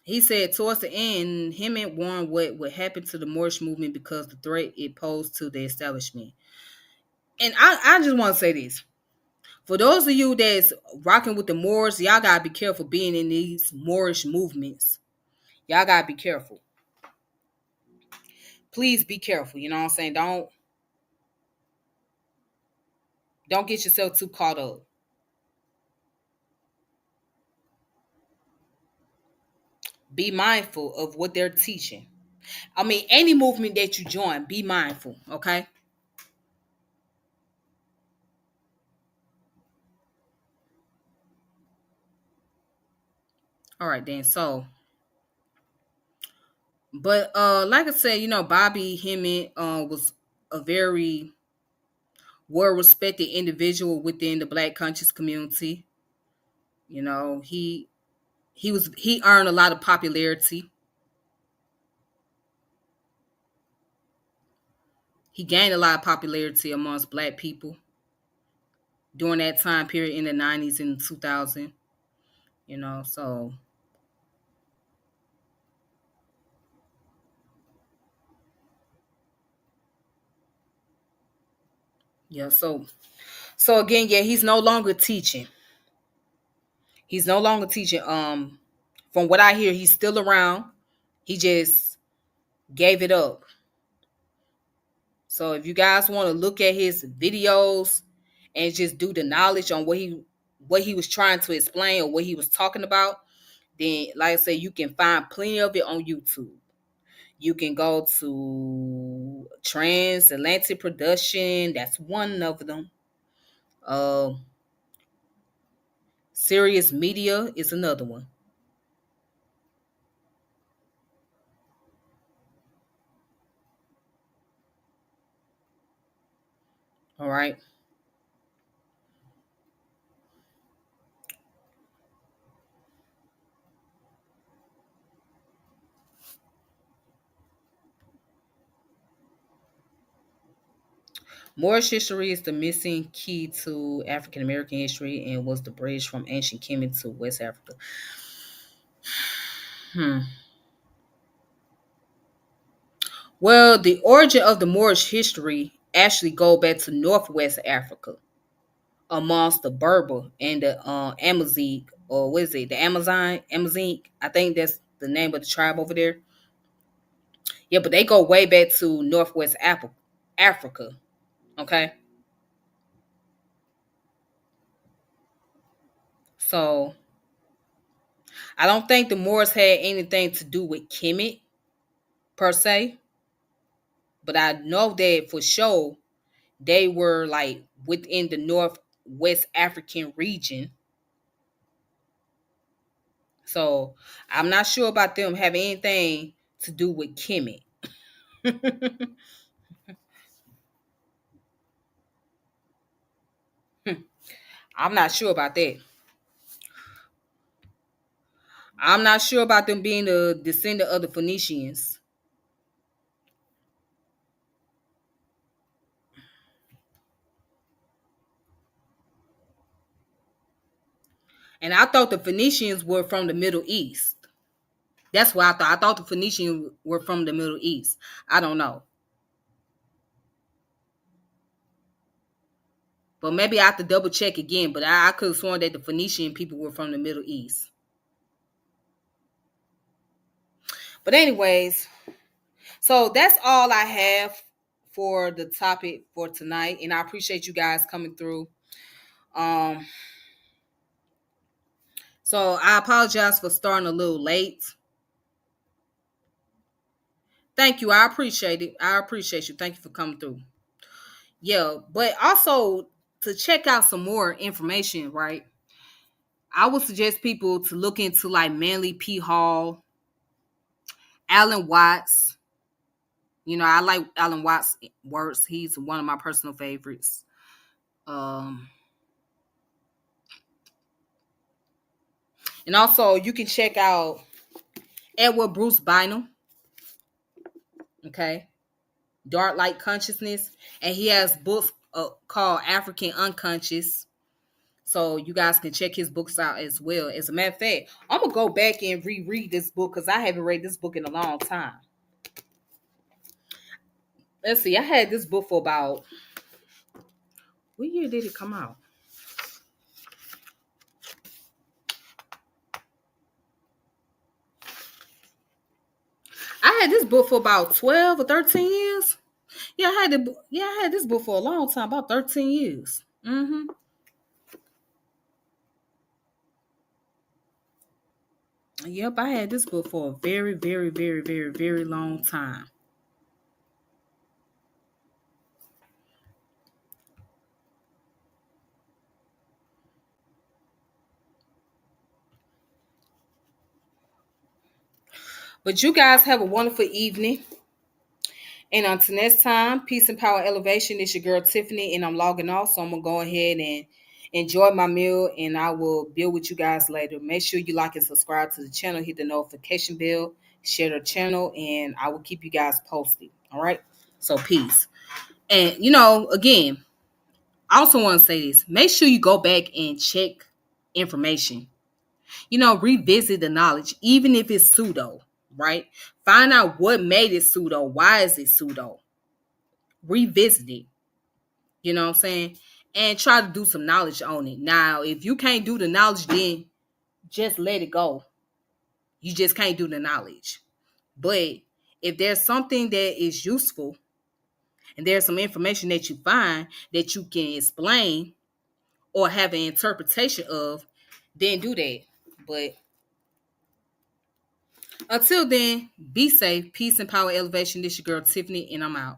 He said towards the end, Hemmit warned what would happen to the Moorish movement because the threat it posed to the establishment. And I just want to say this. For those of you that's rocking with the Moors, y'all gotta be careful being in these Moorish movements. Y'all gotta be careful. Please be careful. You know what I'm saying? Don't get yourself too caught up. Be mindful of what they're teaching. I mean, any movement that you join, be mindful, okay? All right, then. So, but like I said, Bobby Hemmit was a very well-respected individual within the Black conscious community. He earned a lot of popularity. He gained a lot of popularity amongst Black people during that time period in the 90s and 2000. So yeah, so again, yeah, he's no longer teaching. He's no longer teaching. From what I hear, he's still around. He just gave it up. So if you guys want to look at his videos and just do the knowledge on what he was trying to explain or what he was talking about, then like I said, you can find plenty of it on YouTube. You can go to Transatlantic Production. That's one of them. Uh, Serious Media is another one. All right. Moorish history is the missing key to African American history and was the bridge from ancient Kemet to West Africa. Hmm. Well, the origin of the Moorish history actually go back to Northwest Africa amongst the Berber and the Amazigh, or what is it, the Amazigh? I think that's the name of the tribe over there. Yeah, but they go way back to Northwest Africa. Okay, so I don't think the Moors had anything to do with Kemet per se, but I know that for sure they were like within the Northwest African region. So I'm not sure about them having anything to do with Kemet. I'm not sure about that. I'm not sure about them being a descendant of the Phoenicians. And I thought the Phoenicians were from the Middle East. That's what I thought. I thought the Phoenicians were from the Middle East. I don't know. But maybe I have to double check again. But I could have sworn that the Phoenician people were from the Middle East. But anyways, so that's all I have for the topic for tonight. And I appreciate you guys coming through. Um, so I apologize for starting a little late. Thank you. I appreciate it. I appreciate you. Thank you for coming through. Yeah, but also to check out some more information, right? I would suggest people to look into like Manly P. Hall, Alan Watts. I like Alan Watts' works. He's one of my personal favorites. Um, and also you can check out Edward Bruce Bynum. Okay, Dark Light Consciousness, and he has books called African Unconscious. So you guys can check his books out as well. As a matter of fact, I'm gonna go back and reread this book because I haven't read this book in a long time. Let's see, I had this book for about, what year did it come out? had this book for about 12 or 13 years. Yeah, I had this book for a long time, about 13 years. Mm-hmm. Yep, I had this book for a very, very, very, very, very long time. But you guys have a wonderful evening. And until next time, peace and power elevation. It's your girl Tiffany, and I'm logging off. So I'm gonna go ahead and enjoy my meal, and I will build with you guys later. Make sure you like and subscribe to the channel, hit the notification bell, share the channel, and I will keep you guys posted. All right. So peace. And again, I also want to say this. Make sure you go back and check information. Revisit the knowledge, even if it's pseudo, right? Find out what made it pseudo. Why is it pseudo? Revisit it. You know what I'm saying? And try to do some knowledge on it. Now, if you can't do the knowledge, then just let it go. You just can't do the knowledge. But if there's something that is useful and there's some information that you find that you can explain or have an interpretation of, then do that. But until then, be safe. Peace and power elevation. This your girl Tiffany, and I'm out.